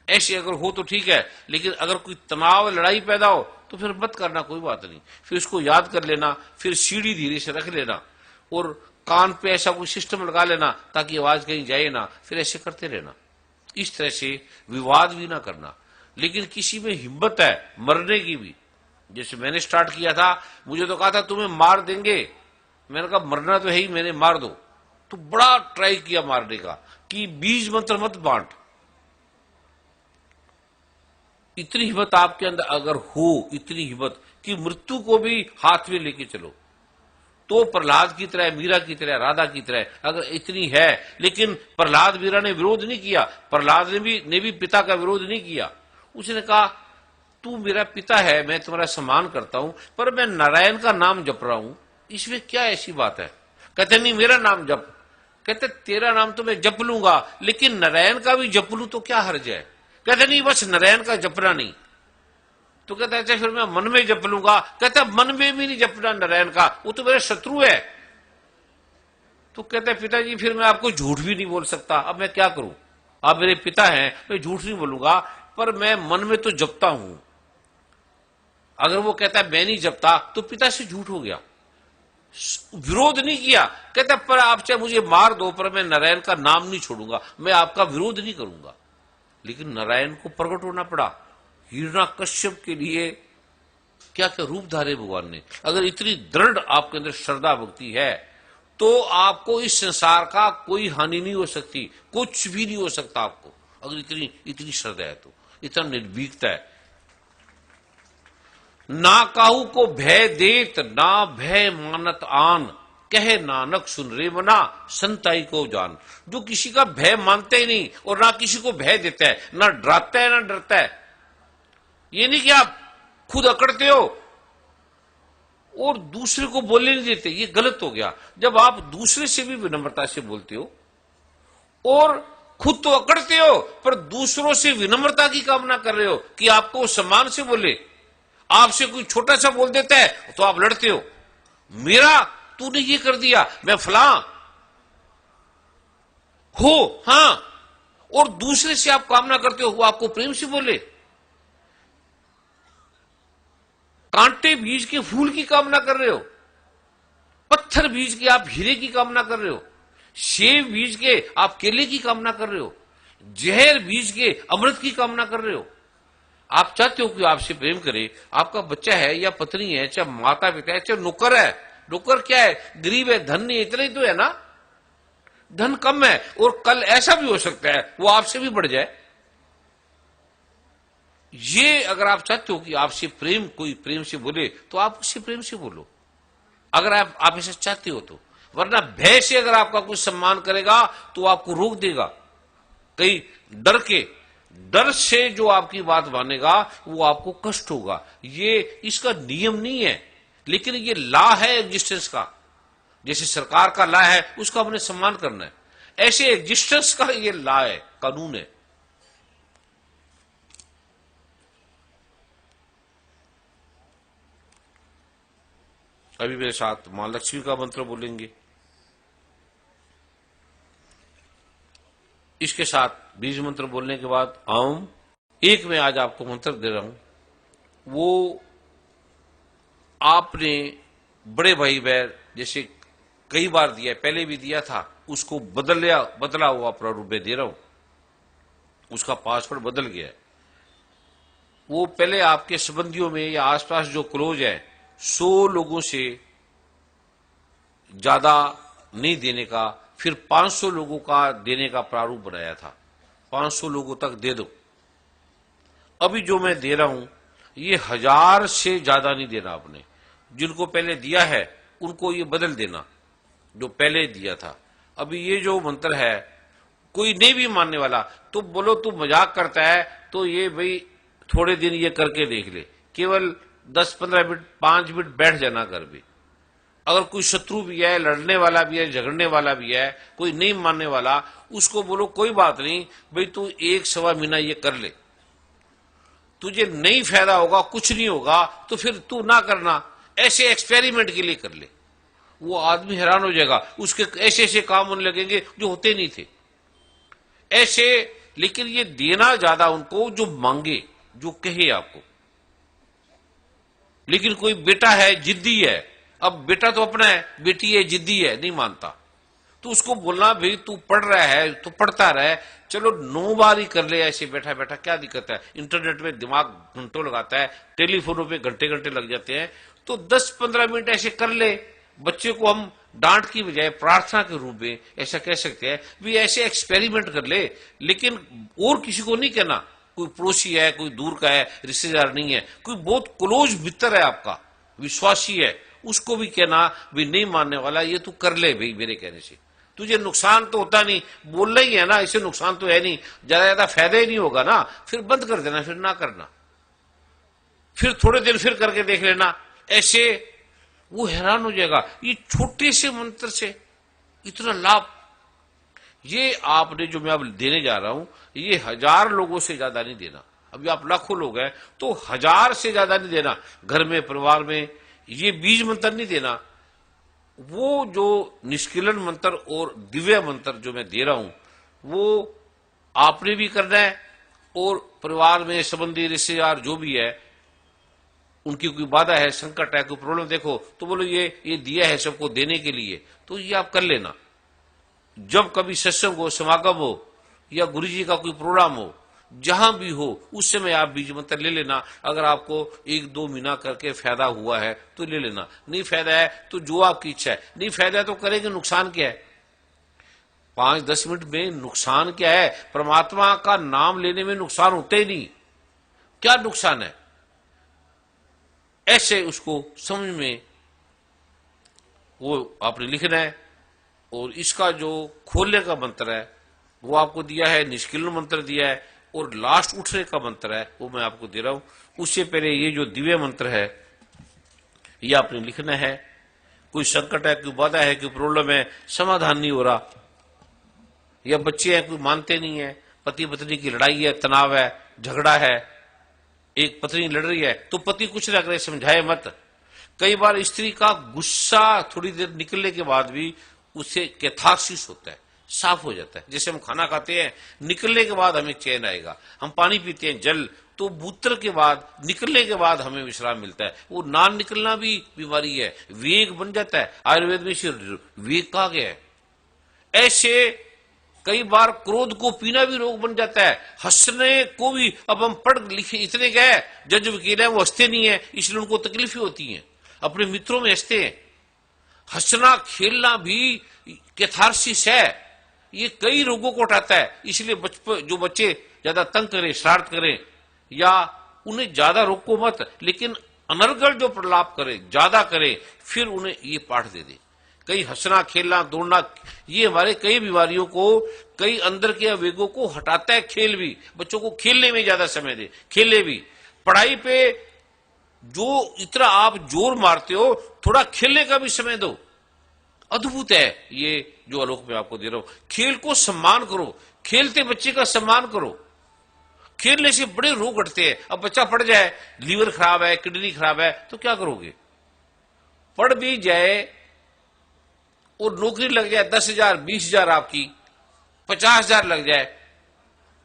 ऐसे अगर हो तो ठीक है, लेकिन अगर कोई तनाव लड़ाई पैदा हो तो फिर मत करना, कोई बात नहीं, फिर उसको याद कर लेना, फिर सीढ़ी धीरे से रख लेना और कान पे ऐसा कोई सिस्टम लगा लेना ताकि आवाज कहीं जाए ना, फिर ऐसे करते रहना। इस तरह से विवाद भी ना करना, लेकिन किसी में हिम्मत है मरने की भी, जैसे मैंने स्टार्ट किया था, मुझे तो कहा था तुम्हें मार देंगे, मैंने कहा मरना तो है ही, मैंने मार दो, तो बड़ा ट्राई किया मारने का कि बीज मंत्र मत बांट। इतनी हिम्मत आपके अंदर अगर हो, इतनी हिम्मत कि मृत्यु को भी हाथ में लेके चलो, तो प्रहलाद की तरह, मीरा की तरह, राधा की तरह अगर इतनी है, लेकिन प्रहलाद मीरा ने विरोध नहीं किया, प्रहलाद ने भी पिता का विरोध नहीं किया, उसने कहा तू मेरा पिता है, मैं तुम्हारा सम्मान करता हूं, पर मैं नारायण का नाम जप रहा हूं, इसमें क्या ऐसी बात है। कहते नहीं मेरा नाम जप, कहते तेरा नाम तो मैं जप लूंगा, लेकिन नारायण का भी जप लूं तो क्या हर्ज है। कहते नहीं बस नारायण का जपना नहीं, तो कहता है फिर मैं मन में जप लूंगा, कहता मन में भी नहीं जपना नारायण का, वो तो मेरे शत्रु है। तो कहता है पिताजी फिर मैं आपको झूठ भी नहीं बोल सकता, अब मैं क्या करूं, आप मेरे पिता हैं, मैं झूठ नहीं बोलूंगा, पर मैं मन में तो जपता हूं। अगर वो कहता है मैं नहीं जपता तो पिता से झूठ हो गया, विरोध नहीं किया, कहता पर आप चाहे मुझे मार दो पर मैं नारायण का नाम नहीं छोड़ूंगा, मैं आपका विरोध नहीं करूंगा। लेकिन नारायण को प्रकट होना पड़ा, हिरण्यकश्यप के लिए क्या क्या रूप धारे भगवान ने। अगर इतनी दृढ़ आपके अंदर श्रद्धा भक्ति है तो आपको इस संसार का कोई हानि नहीं हो सकती, कुछ भी नहीं हो सकता आपको, अगर इतनी श्रद्धा है तो, इतना निर्भीकता है। ना काहू को भय देत, ना भय मानत आन, कहे नानक सुन रे मना, संताई को जान। जो किसी का भय मानते ही नहीं और ना किसी को भय देता है, ना डराता है ना डरता है, ये नहीं कि आप खुद अकड़ते हो और दूसरे को बोलने नहीं देते, ये गलत हो गया। जब आप दूसरे से भी विनम्रता से बोलते हो और खुद तो अकड़ते हो पर दूसरों से विनम्रता की कामना कर रहे हो कि आपको सम्मान से बोले, आपसे कोई छोटा सा बोल देता है तो आप लड़ते हो, मेरा तूने ये कर दिया, मैं फलां हो, हां, और दूसरे से आप कामना करते हो वो आपको प्रेम से बोले, कांटे बीज के फूल की कामना कर रहे हो, पत्थर बीज के आप हीरे की कामना कर रहे हो, सेब बीज के आप केले की कामना कर रहे हो, जहर बीज के अमृत की कामना कर रहे हो। आप चाहते हो कि आपसे प्रेम करे, आपका बच्चा है या पत्नी है, चाहे माता पिता है, चाहे नौकर है। नौकर क्या है, गरीब है, धन नहीं, इतना ही तो है ना, धन कम है, और कल ऐसा भी हो सकता है वो आपसे भी बढ़ जाए। ये अगर आप चाहते हो कि आपसे प्रेम, कोई प्रेम से बोले, तो आप उससे प्रेम से बोलो, अगर आप ऐसा चाहते हो तो। वरना भय से अगर आपका कुछ सम्मान करेगा तो आपको रोक देगा, कहीं डर से जो आपकी बात मानेगा वो आपको कष्ट होगा। ये इसका नियम नहीं है, लेकिन ये लॉ है एग्जिस्टेंस का। जैसे सरकार का लॉ है, उसका हमने सम्मान करना है, ऐसे एग्जिस्टेंस का ये लॉ है, कानून है। अभी मेरे साथ मां लक्ष्मी का मंत्र बोलेंगे, इसके साथ बीज मंत्र बोलने के बाद ओम। एक में आज आपको मंत्र दे रहा हूं, वो आपने बड़े भाई बहन जैसे कई बार दिया, पहले भी दिया था, उसको बदला हुआ प्रारूप में दे रहा हूं, उसका पासवर्ड बदल गया है। वो पहले आपके संबंधियों में या आसपास जो क्लोज है 100 लोगों से ज्यादा नहीं देने का, फिर 500 लोगों का देने का प्रारूप बनाया था, 500 लोगों तक दे दो। अभी जो मैं दे रहा हूं ये 1000 से ज्यादा नहीं देना। आपने जिनको पहले दिया है उनको ये बदल देना जो पहले दिया था। अभी ये जो मंत्र है, कोई नहीं भी मानने वाला तो बोलो तू मजाक करता है, तो ये भाई थोड़े दिन ये करके देख ले, केवल 10-15 मिनट 5 मिनट बैठ जाना घर भी। अगर कोई शत्रु भी है, लड़ने वाला भी है, झगड़ने वाला भी है, कोई नहीं मानने वाला, उसको बोलो कोई बात नहीं भाई, तू 1-1.25 महीना ये कर ले, तुझे नहीं फायदा होगा, कुछ नहीं होगा तो फिर तू ना करना, ऐसे एक्सपेरिमेंट के लिए कर ले। वो आदमी हैरान हो जाएगा, उसके ऐसे ऐसे काम होने लगेंगे जो होते नहीं थे ऐसे। लेकिन ये देना ज्यादा उनको जो मांगे, जो कहे आपको। लेकिन कोई बेटा है जिद्दी है, अब बेटा तो अपना है, बेटी है जिद्दी है, नहीं मानता, तो उसको बोलना भाई तू पढ़ रहा है तो पढ़ता रहे, चलो 9 बार ही कर ले ऐसे बैठा बैठा, क्या दिक्कत है। इंटरनेट में दिमाग घंटों लगाता है, टेलीफोनों पे घंटे घंटे लग जाते हैं, तो 10-15 मिनट ऐसे कर ले। बच्चे को हम डांट की बजाय प्रार्थना के रूप में ऐसा कह सकते हैं भी ऐसे एक्सपेरिमेंट कर ले। लेकिन और किसी को नहीं कहना, कोई पड़ोसी है, कोई दूर का है, रिश्तेदार नहीं है, कोई बहुत क्लोज मित्र है आपका, विश्वासी है, उसको भी कहना भी नहीं मानने वाला, ये तू कर ले भाई, मेरे कहने से तुझे नुकसान तो होता नहीं, बोलना ही है ना, इससे नुकसान तो है नहीं, ज्यादा फायदा ही नहीं होगा ना, फिर बंद कर देना, फिर ना करना, फिर थोड़े दिन फिर करके देख लेना। ऐसे वो हैरान हो जाएगा, ये छोटे से मंत्र से इतना लाभ। ये आपने जो मैं अब देने जा रहा हूं, ये 1000 लोगों से ज्यादा नहीं देना। अभी आप लाखों लोग हैं तो 1000 से ज्यादा नहीं देना। घर में, परिवार में ये बीज मंत्र नहीं देना। वो जो निष्किलन मंत्र और दिव्य मंत्र जो मैं दे रहा हूं, वो आपने भी करना है, और परिवार में संबंधी रिश्तेदार जो भी है, उनकी कोई बाधा है, संकट है, कोई प्रॉब्लम देखो तो बोलो ये दिया है सबको देने के लिए, तो ये आप कर लेना। जब कभी सत्संग हो, समागम हो, या गुरु जी का कोई प्रोग्राम हो, जहां भी हो, उस समय आप बीज मंत्र ले लेना। अगर आपको 1-2 महीना करके फायदा हुआ है तो ले लेना, नहीं फायदा है तो जो आपकी इच्छा है। नहीं फायदा है तो करेंगे, नुकसान क्या है, 5-10 मिनट में नुकसान क्या है। परमात्मा का नाम लेने में नुकसान होते ही नहीं, क्या नुकसान है। ऐसे उसको समझ में वो आपने लिखना है। और इसका जो खोलने का मंत्र है वो आपको दिया है, निष्किलन मंत्र दिया है, और लास्ट उठने का मंत्र है वो मैं आपको दे रहा हूं। उससे पहले ये जो दिव्य मंत्र है ये आपने लिखना है। कोई संकट है, कोई बाधा है, कोई प्रॉब्लम है, समाधान नहीं हो रहा, या बच्चे हैं कोई मानते नहीं है, पति पत्नी की लड़ाई है, तनाव है, झगड़ा है, एक पत्नी लड़ रही है तो पति कुछ ना करे, समझाए मत। कई बार स्त्री का गुस्सा थोड़ी देर निकलने के बाद भी उससे कैथार्सिस होता है, साफ हो जाता है। जैसे हम खाना खाते हैं, निकलने के बाद हमें चैन आएगा, हम पानी पीते हैं जल, तो मूत्र के बाद, निकलने के बाद हमें विश्राम मिलता है। वो ना निकलना भी बीमारी है, वेग बन जाता है। आयुर्वेद में इसे वेग कहा गया है। ऐसे कई बार क्रोध को पीना भी रोग बन जाता है। हंसने को भी, अब हम पढ़ लिखे इतने गए, जज वकील है वो हंसते नहीं है, इसलिए उनको तकलीफें होती हैं, अपने मित्रों में हंसते हैं। हंसना खेलना भी कैथारसिस है, ये कई रोगों को हटाता है। इसलिए जो बच्चे ज्यादा तंग करें, शरारत करें, या उन्हें ज्यादा रोको मत, लेकिन अनर्गल जो प्रलाप करे, ज्यादा करे, फिर उन्हें ये पाठ दे दे। कई हंसना खेलना दौड़ना, ये हमारे कई बीमारियों को, कई अंदर के आवेगों को हटाता है। खेल भी, बच्चों को खेलने में ज्यादा समय दे, खेले भी। पढ़ाई पे जो इतना आप जोर मारते हो, थोड़ा खेलने का भी समय दो। अद्भुत है ये जो आलोक मैं आपको दे रहा हूं। खेल को सम्मान करो, खेलते बच्चे का सम्मान करो। खेलने से बड़े रोग हटते हैं। अब बच्चा पढ़ जाए, लीवर खराब है, किडनी खराब है, तो क्या करोगे? पढ़ भी जाए और नौकरी लग जाए, 10,000 20,000 आपकी, 50,000 लग जाए,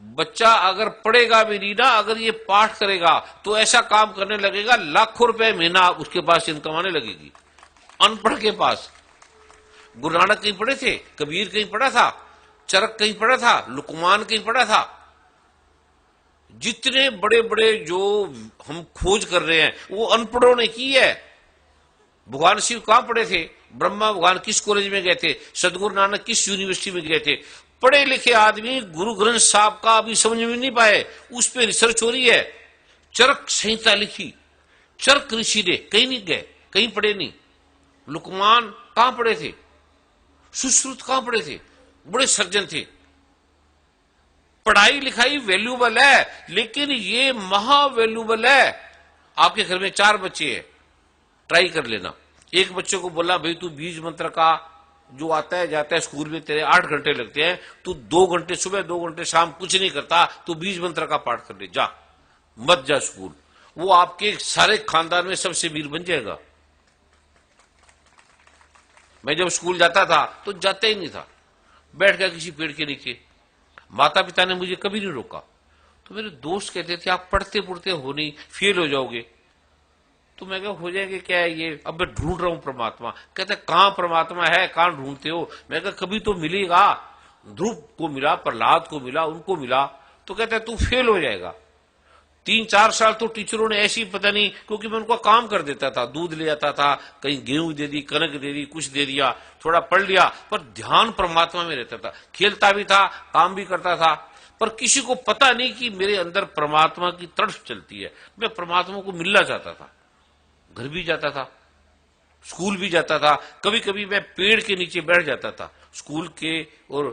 बच्चा अगर पढ़ेगा भी नहीं ना, अगर ये पाठ करेगा तो ऐसा काम करने लगेगा, लाखों रुपए महीना उसके पास इनकम आने लगेगी। अनपढ़ के पास, गुरु नानक कहीं पढ़े थे, कबीर कहीं पढ़ा था, चरक कहीं पढ़ा था, लुकमान कहीं पढ़ा था। जितने बड़े बड़े जो हम खोज कर रहे हैं वो अनपढ़ों ने की है। भगवान शिव कहां पढ़े थे? ब्रह्मा भगवान किस कॉलेज में गए थे? सदगुरु नानक किस यूनिवर्सिटी में गए थे? पढ़े लिखे आदमी गुरु ग्रंथ साहब का अभी समझ में नहीं पाए, उस पर रिसर्च हो रही है। चरक संहिता लिखी, चरक ऋषि ने, कहीं नहीं गए, कहीं पढ़े नहीं। लुकमान कहां पढ़े थे? सुश्रुत कहां पढ़े थे? बड़े सर्जन थे। पढ़ाई लिखाई वैल्यूबल है, लेकिन ये महा वैल्यूबल है। आपके घर में 4 बच्चे हैं, ट्राई कर लेना। एक बच्चे को बोला भाई तू बीज मंत्र का जो आता है जाता है, स्कूल में तेरे 8 घंटे लगते हैं, तू 2 घंटे सुबह 2 घंटे शाम कुछ नहीं करता, तू बीज मंत्र का पाठ कर ले, जा मत जा स्कूल। वो आपके सारे खानदान में सबसे वीर बन जाएगा। मैं जब स्कूल जाता था तो जाता ही नहीं था, बैठ गया किसी पेड़ के नीचे। माता पिता ने मुझे कभी नहीं रोका। तो मेरे दोस्त कहते थे आप पढ़ते पढ़ते हो नहीं, फेल हो जाओगे। तो मैं कहा हो जाएंगे क्या है ये, अब मैं ढूंढ रहा हूं परमात्मा। कहते कहां परमात्मा है, कहां ढूंढते हो? मैं कहा कभी तो मिलेगा। ध्रुव को मिला, प्रहलाद को मिला, उनको मिला। तो कहता तू फेल हो जाएगा। 3-4 साल तो टीचरों ने ऐसी पता नहीं, क्योंकि मैं उनका काम कर देता था, दूध ले आता था, कहीं गेहूं दे दी, कनक दे दी, कुछ दे दिया, थोड़ा पढ़ लिया, पर ध्यान परमात्मा में रहता था। खेलता भी था, काम भी करता था, पर किसी को पता नहीं कि मेरे अंदर परमात्मा की तड़फ चलती है। मैं परमात्मा को मिलना चाहता था। घर भी जाता था, स्कूल भी जाता था। कभी कभी मैं पेड़ के नीचे बैठ जाता था। स्कूल के और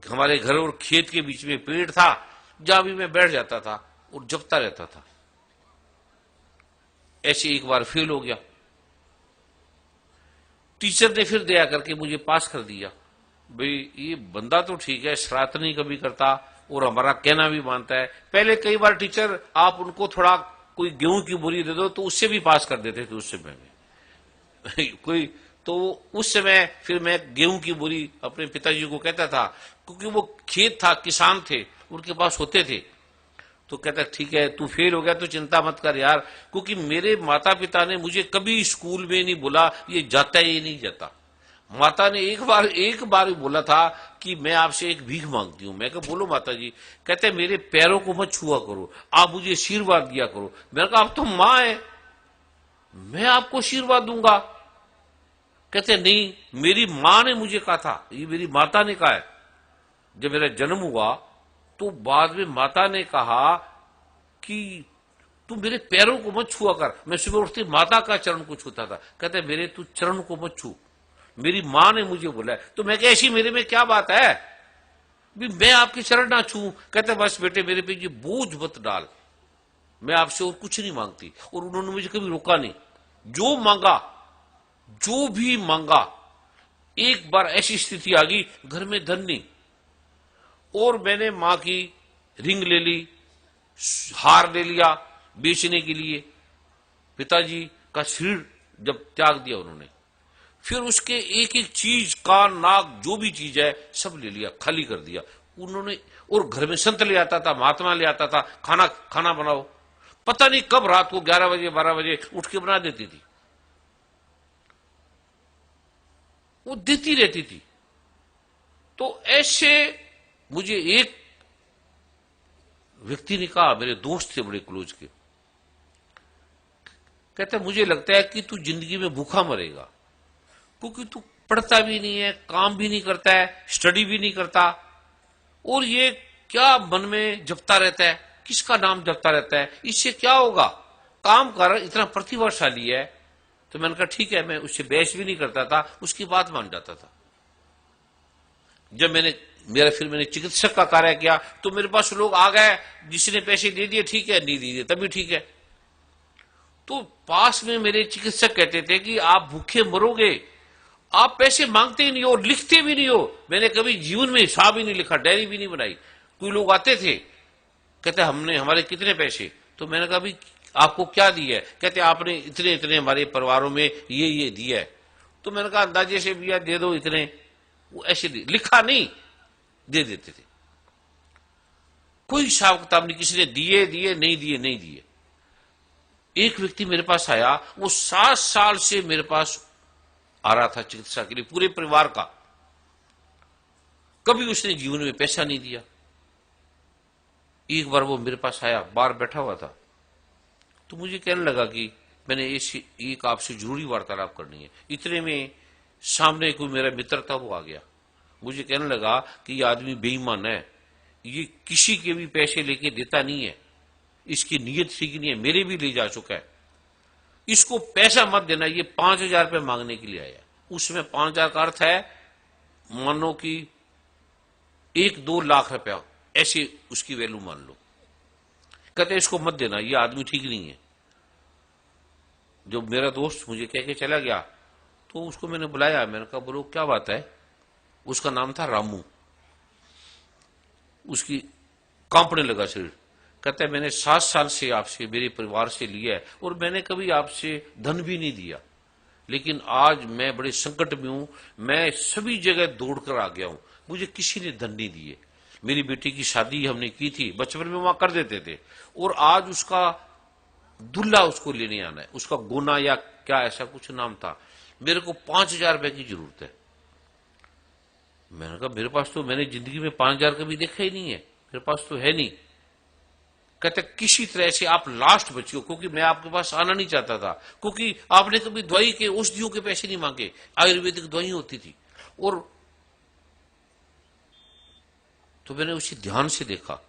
हमारे घर और खेत के बीच में पेड़ था, जहां भी मैं बैठ जाता था और जपता रहता था। ऐसे एक बार फेल हो गया। टीचर ने फिर दया करके मुझे पास कर दिया। भाई ये बंदा तो ठीक है, शरारत नहीं कभी करता और हमारा कहना भी मानता है। पहले कई बार टीचर आप उनको थोड़ा कोई गेहूं की बोरी दे दो तो उससे भी पास कर देते थे। उस समय में कोई तो उस समय फिर मैं गेहूं की बोरी अपने पिताजी को कहता था, क्योंकि वो खेत था, किसान थे, उनके पास होते थे। तो कहता ठीक है तू फेल हो गया तो चिंता मत कर यार, क्योंकि मेरे माता पिता ने मुझे कभी स्कूल में नहीं बोला ये जाता है ये नहीं जाता। माता ने एक बार बोला था कि मैं आपसे एक भीख मांगती हूं। मैं कहा बोलो माता जी। कहते मेरे पैरों को मत छुआ करो, आप मुझे आशीर्वाद दिया करो। मैंने कहा आप तो मां है, मैं आपको आशीर्वाद दूंगा। कहते नहीं, मेरी मां ने मुझे कहा था, ये मेरी माता ने कहा है। जब मेरा जन्म हुआ तो बाद में माता ने कहा कि तू मेरे पैरों को मत छुआ कर। मैं सुबह उठती माता का चरण को छूता था। कहते मेरे तू चरण को मत छू, मेरी मां ने मुझे बोला है। तो मैं कहा ऐसी मेरे में क्या बात है भी मैं आपके चरण ना छू। कहते बस बेटे मेरे पे ये बोझ मत डाल, मैं आपसे और कुछ नहीं मांगती। और उन्होंने मुझे कभी रोका नहीं। जो मांगा, जो भी मांगा। एक बार ऐसी स्थिति आ गई घर में धन नहीं, और मैंने मां की रिंग ले ली, हार ले लिया बेचने के लिए। पिताजी का शरीर जब त्याग दिया उन्होंने, फिर उसके एक एक चीज, कान नाक जो भी चीज है सब ले लिया, खाली कर दिया। उन्होंने, और घर में संत ले आता था, महात्मा ले आता था, खाना खाना बनाओ, पता नहीं कब रात को 11 बजे 12 बजे उठ के बना देती थी, वो देती रहती थी। तो ऐसे मुझे एक व्यक्ति ने कहा, मेरे दोस्त थे बड़े क्लोज के, कहते मुझे लगता है कि तू जिंदगी में भूखा मरेगा, क्योंकि तू पढ़ता भी नहीं है, काम भी नहीं करता है, स्टडी भी नहीं करता, और ये क्या मन में जपता रहता है, किसका नाम जपता रहता है, इससे क्या होगा, काम कर, इतना प्रतिभाशाली है। तो मैंने कहा ठीक है, मैं उससे बहस भी नहीं करता था, उसकी बात मान जाता था। जब मैंने चिकित्सक का कार्य किया तो मेरे पास लोग आ गए, जिसने पैसे दे दिए ठीक है, नहीं दिए तभी ठीक है। तो पास में मेरे चिकित्सक कहते थे कि आप भूखे मरोगे, आप पैसे मांगते ही नहीं हो और लिखते भी नहीं हो। मैंने कभी जीवन में हिसाब ही नहीं लिखा, डायरी भी नहीं बनाई। कोई लोग आते थे, कहते हमारे कितने पैसे, तो मैंने कहा भाई आपको क्या दिया है, कहते आपने इतने इतने हमारे परिवारों में ये दिया है। तो मैंने कहा अंदाजे से भैया दे दो इतने, वो ऐसे लिखा नहीं, दे देते थे, कोई हिसाब किताब नहीं, किसी ने दिए दिए नहीं दिए नहीं दिए। एक व्यक्ति मेरे पास आया, वो 7 साल से मेरे पास आ रहा था चिकित्सा के लिए, पूरे परिवार का, कभी उसने जीवन में पैसा नहीं दिया। एक बार वो मेरे पास आया, बाहर बैठा हुआ था, तो मुझे कहने लगा कि मैंने एक आपसे जरूरी वार्तालाप करनी है। इतने में सामने कोई मेरा मित्र था, वो आ गया, मुझे कहने लगा कि ये आदमी बेईमान है, ये किसी के भी पैसे लेके देता नहीं है, इसकी नीयत ठीक नहीं है, मेरे भी ले जा चुका है, इसको पैसा मत देना। ये 5,000 रुपये मांगने के लिए आया। उसमें 5,000 का अर्थ है मानो कि 1-2 लाख रुपया, ऐसे उसकी वैल्यू मान लो। कहते इसको मत देना, ये आदमी ठीक नहीं है। जो मेरा दोस्त मुझे कह के चला गया, तो उसको मैंने बुलाया, मैंने कहा बोलो क्या बात है। उसका नाम था रामू। उसकी कांपने लगा शरीर। कहता है मैंने 7 साल से आपसे, मेरे परिवार से लिया है, और मैंने कभी आपसे धन भी नहीं दिया, लेकिन आज मैं बड़े संकट में हूं, मैं सभी जगह दौड़ कर आ गया हूं, मुझे किसी ने धन नहीं दिए। मेरी बेटी की शादी हमने की थी, बचपन में वहां कर देते थे, और आज उसका दूल्हा उसको लेने आना है, उसका गोना या क्या ऐसा कुछ नाम था, मेरे को 5,000 रुपए की जरूरत है। मैंने कहा मेरे पास तो, मैंने जिंदगी में 5,000 कभी देखा ही नहीं है, मेरे पास तो है नहीं। कहते किसी तरह से आप लास्ट बचियो, क्योंकि मैं आपके पास आना नहीं चाहता था, क्योंकि आपने कभी दवाई के औषधियों के पैसे नहीं मांगे, आयुर्वेदिक दवाई होती थी। और तो मैंने उसे ध्यान से देखा,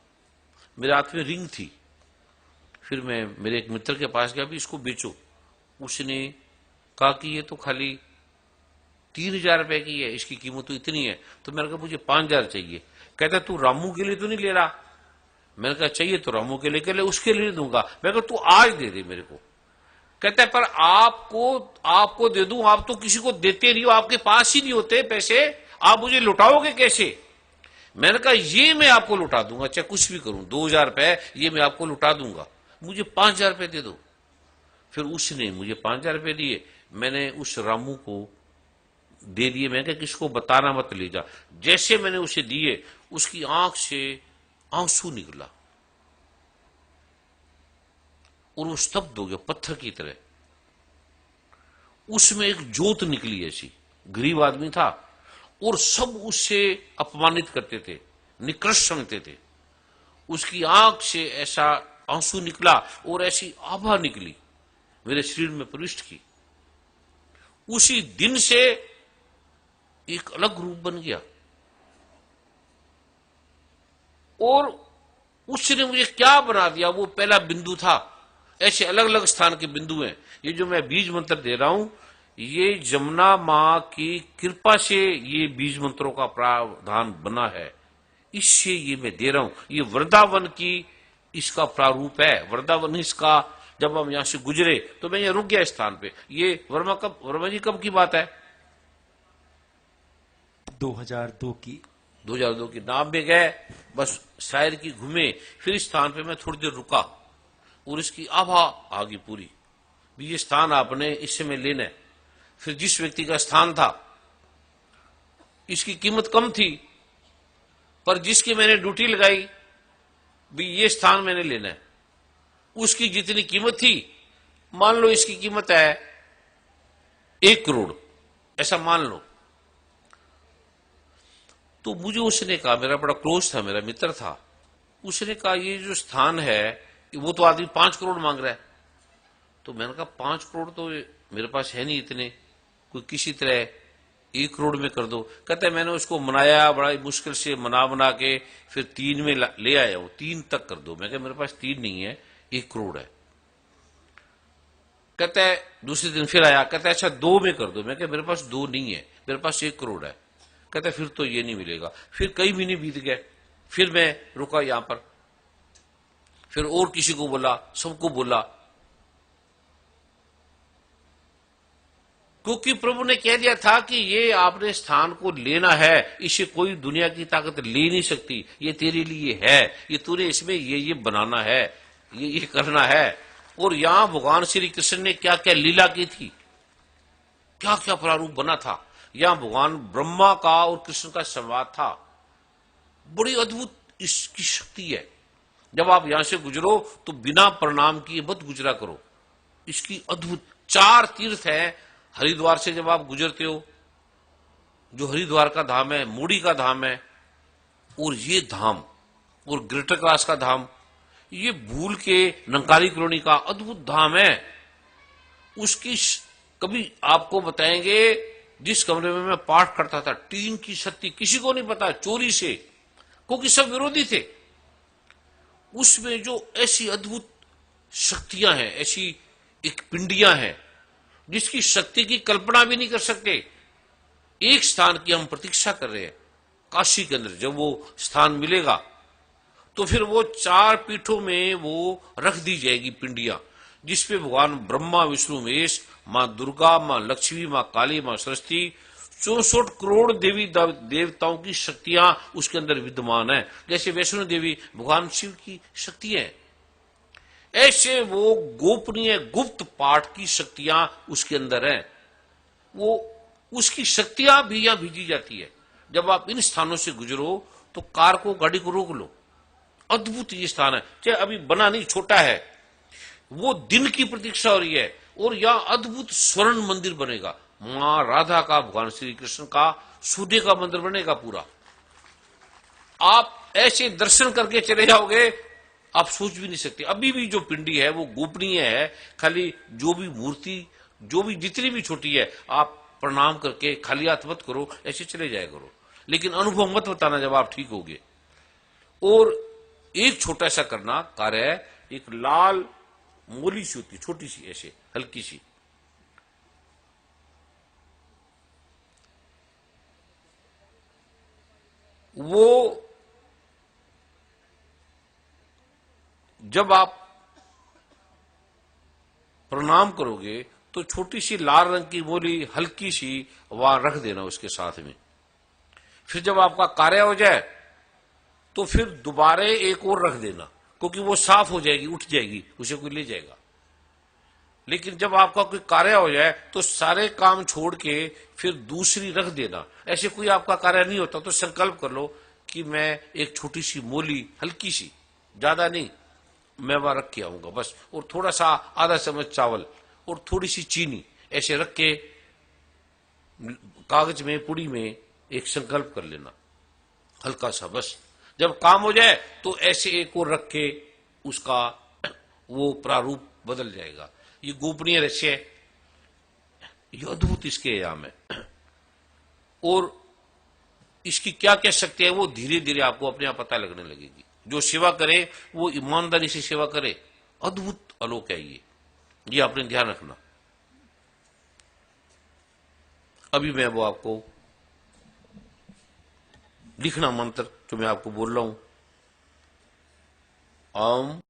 मेरे हाथ में रिंग थी। फिर मैं मेरे एक मित्र के पास गया, भी इसको बेचो। उसने कहा कि ये तो खाली 3,000 रुपए की है, इसकी कीमत तो इतनी है। तो मैंने कहा मुझे 5,000 चाहिए। कहता तू रामू के लिए तो नहीं ले रहा। मैंने कहा चाहिए तो रामू के लिए, उसके लिए दूंगा। मैं कहा तू आज दे दे मेरे को। कहता है पर आपको दे दूं, आप तो किसी को देते नहीं हो, आपके पास ही नहीं होते पैसे, आप मुझे लुटाओगे कैसे। मैंने कहा ये मैं आपको लुटा दूंगा, चाहे कुछ भी करूं, 2,000 रुपए ये मैं आपको लुटा दूंगा, मुझे 5,000 रुपए दे दो। फिर उसने मुझे 5,000 रुपए दिए, मैंने उस रामू को दे दिए। मैंने कहा किसको बताना मत ले जा। जैसे मैंने उसे दिए, उसकी आंख से आंसू निकला और वो स्तब्ध हो गया पत्थर की तरह। उसमें एक जोत निकली ऐसी, गरीब आदमी था और सब उससे अपमानित करते थे, निकृष्ट समझते थे। उसकी आंख से ऐसा आंसू निकला और ऐसी आभा निकली, मेरे शरीर में प्रविष्ट की। उसी दिन से एक अलग रूप बन गया और उसने मुझे क्या बना दिया, वो पहला बिंदु था। ऐसे अलग अलग स्थान के बिंदु हैं। ये जो मैं बीज मंत्र दे रहा हूं, ये जमुना मां की कृपा से ये बीज मंत्रों का प्रावधान बना है, इससे ये मैं दे रहा हूं। ये वृंदावन की इसका प्रारूप है। वृंदावन इसका, जब हम यहां से गुजरे तो मैं ये रुक गया इस स्थान पे। ये वर्मा जी कब की बात है? 2002 की। 2002 की। नाम में गए, बस शायर की घूमे, फिर इस स्थान पे मैं थोड़ी देर रुका और इसकी आभा आ गई पूरी भी ये स्थान आपने इस समय लेना है। फिर जिस व्यक्ति का स्थान था, इसकी कीमत कम थी, पर जिसकी मैंने ड्यूटी लगाई भी ये स्थान मैंने लेना है, उसकी जितनी कीमत थी, मान लो इसकी कीमत है 1 करोड़, ऐसा मान लो। तो मुझे उसने कहा, मेरा बड़ा क्लोज था, मेरा मित्र था, उसने कहा ये जो स्थान है वो तो आदमी 5 करोड़ मांग रहा है। तो मैंने कहा 5 करोड़ तो मेरे पास है नहीं इतने, कोई किसी तरह 1 करोड़ में कर दो। कहता है मैंने उसको मनाया, बड़ा मुश्किल से मना के फिर 3 में ले आया, वो 3 तक कर दो। मैं कहा मेरे पास 3 नहीं है, 1 करोड़ है। कहता है दूसरे दिन फिर आया, कहता है अच्छा 2 में कर दो। मैं कहा मेरे पास 2 नहीं है, मेरे पास 1 करोड़ है। कहता है फिर तो ये नहीं मिलेगा। फिर कई महीने बीत गए, फिर मैं रुका यहां पर, फिर और किसी को बोला, सबको बोला, क्योंकि प्रभु ने कह दिया था कि ये आपने स्थान को लेना है, इसे कोई दुनिया की ताकत ले नहीं सकती, ये तेरे लिए है, ये तूने इसमें ये बनाना है, ये करना है। और यहां भगवान श्री कृष्ण ने क्या क्या लीला की थी, क्या क्या प्रारूप बना था। यहां भगवान ब्रह्मा का और कृष्ण का संवाद था, बड़ी अद्भुत इसकी शक्ति है। जब आप यहां से गुजरो तो बिना प्रणाम किए मत गुजरा करो, इसकी अद्भुत 4 तीर्थ है। हरिद्वार से जब आप गुजरते हो, जो हरिद्वार का धाम है, मूड़ी का धाम है, और ये धाम और ग्रेटर क्लास का धाम, ये भूल के नंकारी कॉलोनी का अद्भुत धाम है। उसकी कभी आपको बताएंगे, जिस कमरे में मैं पाठ करता था, टीन की छत्ती, किसी को नहीं पता, चोरी से, क्योंकि सब विरोधी थे। उसमें जो ऐसी अद्भुत शक्तियां हैं, ऐसी एक पिंडियां हैं जिसकी शक्ति की कल्पना भी नहीं कर सकते। एक स्थान की हम प्रतीक्षा कर रहे हैं, काशी के अंदर जब वो स्थान मिलेगा तो फिर वो 4 पीठों में वो रख दी जाएगी पिंडियां, जिसपे भगवान ब्रह्मा, विष्णु, महेश, मां दुर्गा, मां लक्ष्मी, मां काली, मां सरस्वती, 64 करोड़ देवी देवताओं की शक्तियां उसके अंदर विद्यमान है। जैसे वैष्णो देवी भगवान शिव की शक्ति है, ऐसे वो गोपनीय गुप्त पाठ की शक्तियां उसके अंदर हैं। वो उसकी शक्तियां भी यहां भेजी जाती है। जब आप इन स्थानों से गुजरो तो कार को, गाड़ी को रोक लो, अद्भुत ये स्थान है। चाहे अभी बना नहीं, छोटा है, वो दिन की प्रतीक्षा हो रही है। और यहां अद्भुत स्वर्ण मंदिर बनेगा, मां राधा का, भगवान श्री कृष्ण का, सूर्य का मंदिर बनेगा पूरा। आप ऐसे दर्शन करके चले जाओगे, आप सोच भी नहीं सकते। अभी भी जो पिंडी है वो गोपनीय है, खाली जो भी मूर्ति, जो भी जितनी भी छोटी है, आप प्रणाम करके खाली हाथ मत करो, ऐसे चले जाया करो, लेकिन अनुभव मत बताना जब आप ठीक होगे। और एक छोटा सा करना कार्य है, एक लाल मोली सी होती, छोटी सी, ऐसे हल्की सी, वो जब आप प्रणाम करोगे तो छोटी सी लाल रंग की मोली हल्की सी वहां रख देना उसके साथ में। फिर जब आपका कार्य हो जाए तो फिर दोबारा एक और रख देना, क्योंकि वो साफ हो जाएगी, उठ जाएगी, उसे कोई ले जाएगा। लेकिन जब आपका कोई कार्य हो जाए तो सारे काम छोड़ के फिर दूसरी रख देना। ऐसे कोई आपका कार्य नहीं होता तो संकल्प कर लो कि मैं एक छोटी सी मोली, हल्की सी, ज्यादा नहीं, मैं वहां रख के आऊंगा बस, और थोड़ा सा आधा चम्मच चावल और थोड़ी सी चीनी ऐसे रख के कागज में, पुड़ी में एक संकल्प कर लेना हल्का सा बस। जब काम हो जाए तो ऐसे एक और रख के उसका वो प्रारूप बदल जाएगा। ये गोपनीय रहस्य है, ये अद्भुत इसके आयाम है। और इसकी क्या क्या शक्ति है वो धीरे धीरे आपको अपने आप पता लगने लगेगी। जो सेवा करे वो ईमानदारी से सेवा करे, अद्भुत आलोक है ये आपने ध्यान रखना। अभी मैं वो आपको लिखना मंत्र जो मैं आपको बोल रहा हूं, ओम